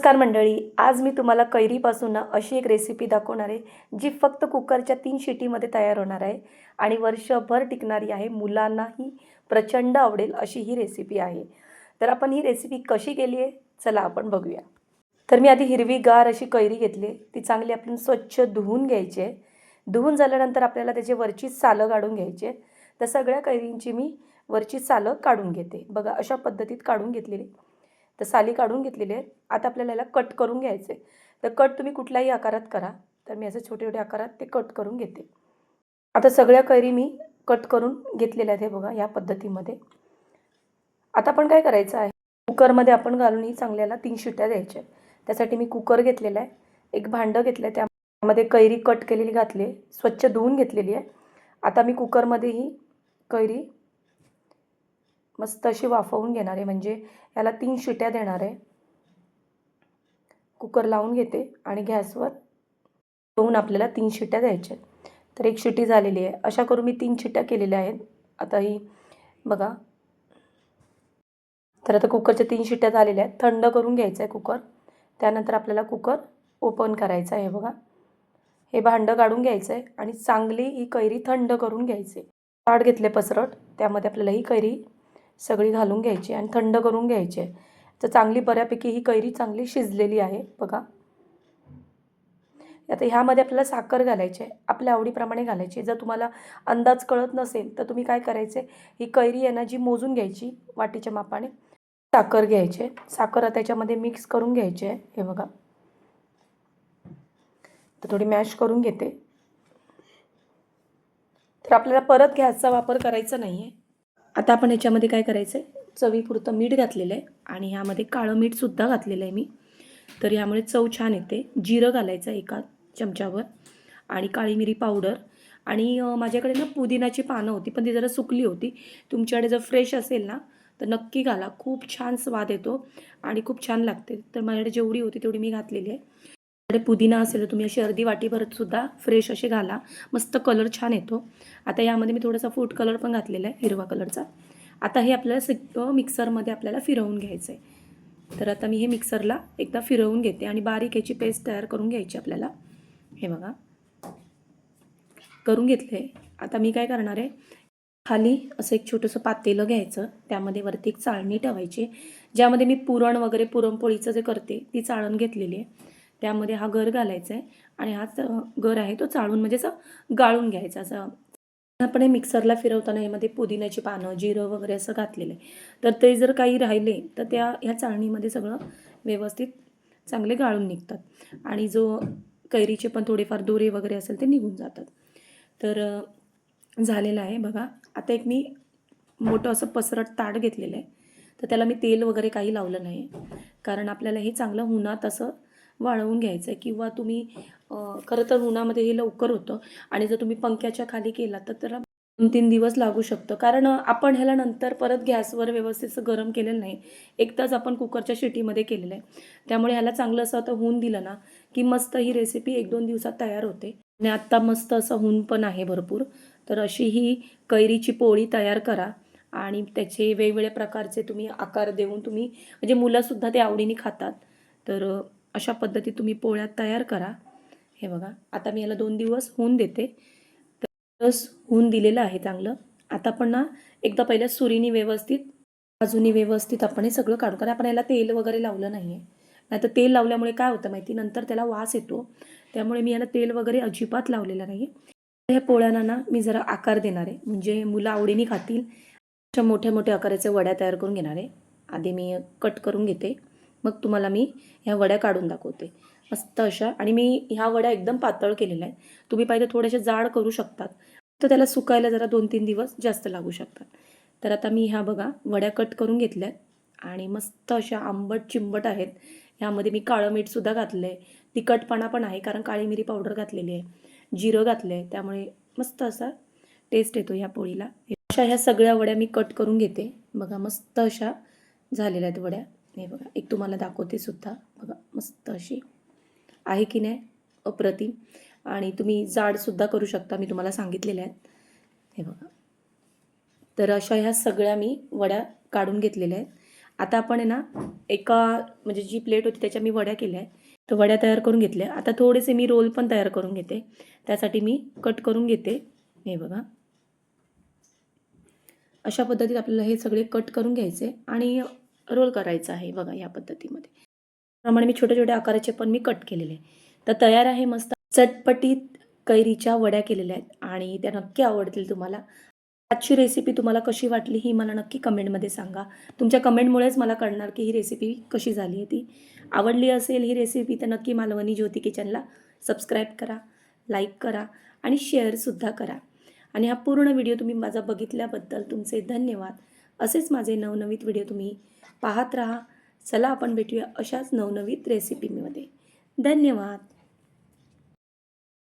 नमस्कार मंडळी, आज मी तुम्हाला कैरीपासून ना अशी एक रेसिपी दाखवणार आहे, जी फक्त कुकरच्या 3 शिटीमध्ये तयार होणार आहे आणि वर्षभर टिकणारी आहे. मुलांनाही प्रचंड आवडेल अशी ही रेसिपी आहे. तर आपण ही रेसिपी कशी केली आहे, चला आपण बघूया. तर मी आधी हिरवीगार अशी कैरी घेतली. ती चांगली आपण स्वच्छ धुवून घ्यायची आहे. धुवून झाल्यानंतर आपल्याला त्याची वरची सालं काढून घ्यायची आहे. तर सगळ्या कैरींची मी वरची सालं काढून घेते. बघा अशा पद्धतीत काढून घेतलेली. तर साली काढून घेतलेली आहेत. आता आपल्याला याला कट करून घ्यायचं आहे. तर कट तुम्ही कुठल्याही आकारात करा. तर मी असे छोटे-छोटे आकारात ते कट करून घेते. आता सगळ्या कैरी मी कट करून घेतलेल्या आहेत हे बघा या पद्धतीमध्ये. आता आपण काय करायचं आहे, कुकरमध्ये आपण घालून ही चांगल्याला 3 शिट्ट्या द्यायच्या आहेत. त्यासाठी मी कुकर घेतलेला आहे. एक भांडं घेतलं आहे, त्यामध्ये कैरी कट केलेली घातली आहे, स्वच्छ धुवून घेतलेली आहे. आता मी कुकरमध्ये ही कैरी मस्त अशी वाफवून घेणार आहे, म्हणजे याला 3 शिट्ट्या देणार आहे. कुकर लावून घेते आणि गॅसवर ठेवून आपल्याला 3 शिट्ट्या द्यायच्या आहेत. तर एक शिट्टी झालेली आहे. अशा करून मी 3 शिट्ट्या केलेल्या आहेत. आता ही बघा. तर आता कुकरच्या 3 शिट्ट्या झालेल्या आहेत. थंड करून घ्यायचं आहे कुकर. त्यानंतर आपल्याला कुकर ओपन करायचा आहे बघा. हे भांडं काढून घ्यायचं आहे आणि चांगली ही कैरी थंड करून घ्यायची. ताट घेतले पसरट, त्यामध्ये आपल्याला ही कैरी सगळी घालून घ्यायची आणि थंड करून घ्यायची आहे. तर चांगली बऱ्यापैकी ही कैरी चांगली शिजलेली आहे बघा. आता ह्यामध्ये आपल्याला साखर घालायची आहे, आपल्या आवडीप्रमाणे घालायची. जर तुम्हाला अंदाज कळत नसेल तर तुम्ही काय करायचे, ही कैरी आहे ना जी मोजून घ्यायची वाटीच्या मापाने, साखर घ्यायची. साखर त्याच्यामध्ये मिक्स करून घ्यायची आहे हे बघा. तर थोडी मॅश करून घेते. तर आपल्याला परत गॅसचा वापर करायचा नाही आहे. आता आपण ह्याच्यामध्ये काय करायचं आहे, चवीपुरतं मीठ घातलेलं आहे आणि ह्यामध्ये काळं मीठसुद्धा घातलेलं आहे मी. तर यामुळे चव छान येते. जिरं घालायचं 1 चमचाभर आणि काळी मिरी पावडर आणि माझ्याकडे ना पुदिनाची पानं होती, पण ती जरा सुकली होती. तुमच्याकडे जर फ्रेश असेल ना तर नक्की घाला, खूप छान स्वाद येतो आणि खूप छान लागते. तर माझ्याकडे जेवढी होती तेवढी मी घातलेली आहे. माझ्याकडे पुदिना असेल तर तुम्ही अशी अर्धी वाटीभरसुद्धा सुद्धा फ्रेश असे घाला, मस्त कलर छान येतो. आता यामध्ये मी थोडासा फूड कलर पण घातलेला आहे, हिरवा कलरचा. आता हे आपल्याला मिक्सरमध्ये आपल्याला फिरवून घ्यायचं आहे. तर आता मी हे मिक्सरला एकदा फिरवून घेते आणि बारीक याची पेस्ट तयार करून घ्यायची आपल्याला. हे बघा करून घेतलं आहे. आता मी काय करणार आहे, खाली असं एक छोटंसं पातेलं घ्यायचं, त्यामध्ये वरती एक चाळणी ठेवायची, ज्यामध्ये मी पुरण वगैरे पुरणपोळीचं जे करते ती चाळण घेतलेली आहे. त्यामध्ये हा गर घालायचा आहे आणि हाच गर आहे तो चाळून म्हणजे असं गाळून घ्यायचा. असं आपण हे मिक्सरला फिरवताना यामध्ये पुदिन्याची पानं, जिरं वगैरे असं घातलेलं आहे. तर ते जर काही राहिले तर ह्या चाळणीमध्ये सगळं व्यवस्थित चांगले गाळून निघतात आणि जो कैरीचे पण थोडेफार दोरे वगैरे असेल ते निघून जातात. तर झालेलं आहे बघा. आता एक मी मोठं असं पसरट ताट घेतलेलं आहे. तर त्याला मी तेल वगैरे काही लावलं नाही, कारण आपल्याला हे चांगलं उन्हात असं वाळवून घ्यायचं आहे. किंवा तुम्ही खरं तर उन्हामध्ये हे लवकर होतं आणि जर तुम्ही पंख्याच्या खाली केला तर त्याला 2-3 दिवस लागू शकतं, कारण आपण ह्याला नंतर परत गॅसवर व्यवस्थित असं गरम केलेलं नाही. एकदाच आपण कुकरच्या शिटीमध्ये केलेलं आहे. त्यामुळे ह्याला चांगलं असं आता ऊन दिलं ना की मस्त ही रेसिपी 1-2 दिवसात तयार होते. आणि आत्ता मस्त असं ऊन पण आहे भरपूर. तर अशी ही कैरीची पोळी तयार करा आणि त्याचे वेगवेगळ्या प्रकारचे तुम्ही आकार देऊन तुम्ही म्हणजे मुलंसुद्धा ते आवडीने खातात. तर अशा पद्धतीत तुम्ही पोळ्या तयार करा. हे बघा आता मी याला 2 दिवस होऊन देते. तर होऊन दिलेलं आहे चांगलं. आता आपण ना एकदा पहिल्या सुरीने व्यवस्थित बाजूनी व्यवस्थित आपण हे सगळं काढू, कारण आपण याला तेल वगैरे लावलं नाही आहे. नाहीतर तेल लावल्यामुळे काय होतं माहिती, नंतर त्याला वास येतो. त्यामुळे मी याला तेल वगैरे अजिबात लावलेलं नाही. ह्या पोळ्यांना ना मी जरा आकार देणार आहे, म्हणजे मुलं आवडीने खातील. अशा मोठ्या मोठ्या आकाराच्या वड्या तयार करून घेणार आहे. आधी मी कट करून घेते, मग तुम्हाला मी ह्या वड्या काढून दाखवते मस्त अशा. आणि मी ह्या वड्या एकदम पातळ केलेल्या आहेत. तुम्ही पाहिजे थोड्याशा जाड करू शकतात, तर त्याला सुकायला जरा 2-3 दिवस जास्त लागू शकतात. तर आता मी ह्या बघा वड्या कट करून घेतल्या आहेत आणि मस्त अशा आंबट चिंबट आहेत. ह्यामध्ये मी काळं मीठसुद्धा घातलं आहे, तिखटपणा पण आहे कारण काळी मिरी पावडर घातलेली आहे, जिरं घातलं आहे, त्यामुळे मस्त असा टेस्ट येतो ह्या पोळीला. अशा ह्या सगळ्या वड्या मी कट करून घेते. बघा मस्त अशा झालेल्या आहेत वड्या. हे बघा एक तुम्हाला दाखवते सुद्धा. बघा मस्त अशी आहे की नाही, अप्रतिम. आणि तुम्ही जाडसुद्धा करू शकता, मी तुम्हाला सांगितलेल्या आहेत. हे बघा तर अशा ह्या सगळ्या मी वड्या काढून घेतलेल्या आहेत. आता आपण आहे ना एका म्हणजे जी प्लेट होती त्याच्या मी वड्या केल्या आहे. तर वड्या तयार करून घेतल्या. आता थोडेसे मी रोल पण तयार करून घेते. त्यासाठी मी कट करून घेते. हे बघा. अशा पद्धतीत आपल्याला हे सगळे कट करून घ्यायचे आणि रोल करायचं आहे बघा या पद्धतीमध्ये. त्याप्रमाणे मी छोट्या-छोट्या आकाराचे पण मी कट केलेले आहे. तर तयार आहे मस्त चटपटीत कैरीच्या वड्या केलेल्या आहेत आणि त्या नक्की आवडतील तुम्हाला. आजची रेसिपी तुम्हाला कशी वाटली ही मला नक्की कमेंटमध्ये सांगा. तुमच्या कमेंटमुळेच मला कळणार की ही रेसिपी कशी झाली आहे ती. आवडली असेल ही रेसिपी तर नक्की मालवणी ज्योती किचनला सबस्क्राईब करा, लाईक करा आणि शेअरसुद्धा करा. आणि हा पूर्ण व्हिडिओ तुम्ही माझा बघितल्याबद्दल तुमचे धन्यवाद. असेच माझे नवनवीन व्हिडिओ तुम्ही पाहत राहा. चला आपण भेटूया अशाच नवनवीन रेसिपीमध्ये. धन्यवाद.